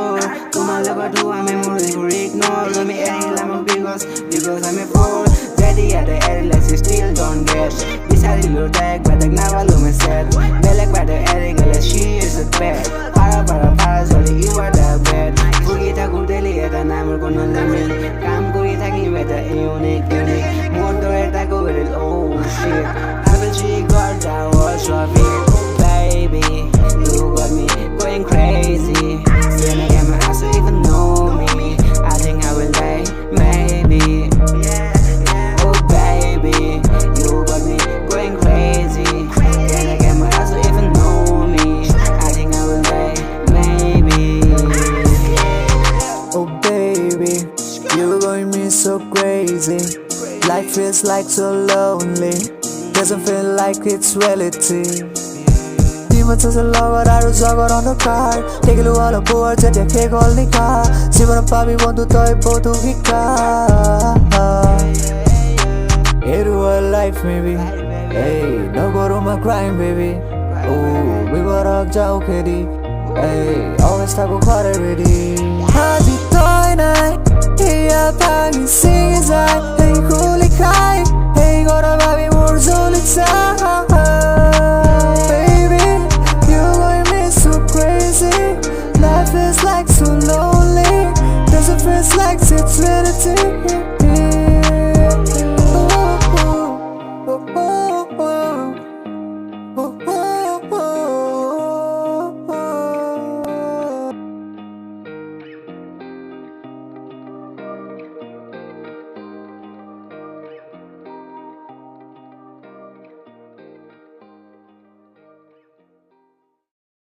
door. Tuma look to a memory for ignore. Let me ARIL because I'm a fool. JETIYAI the ARIL still don't get. BISARILU TAIK but NAPALU me set. BELEG but the ARIL she is a pet. Para sorry you are the bed. FUKI THAKU DILLY eta namor kono limit. Kam kori THAKIM eta unique. More DORE THAKU it is oh shit. I will she got the whole traffic. Baby, you got me going crazy. KENEKE my ass don't even know me. I think I will die, maybe. Oh baby, you got me going crazy. KENEKE my ass don't even know me. I think I will die, maybe. Oh baby, you got me so crazy. Life feels like so lonely. Doesn't feel like it's reality. Demons as a lover, I was ONDHOKAR. DEXILU all a poor, JETIYAI KORI. JIBON papi bondu toy botu hika. Into a life maybe. Hey, no go to my crime baby. Oh, we gotta jao Keddy. Hey, always THAKU KORI ready. Haji toy night. Hey, I papi sing inside. Hey, holy kai. Hey, gotta papi more solid sound.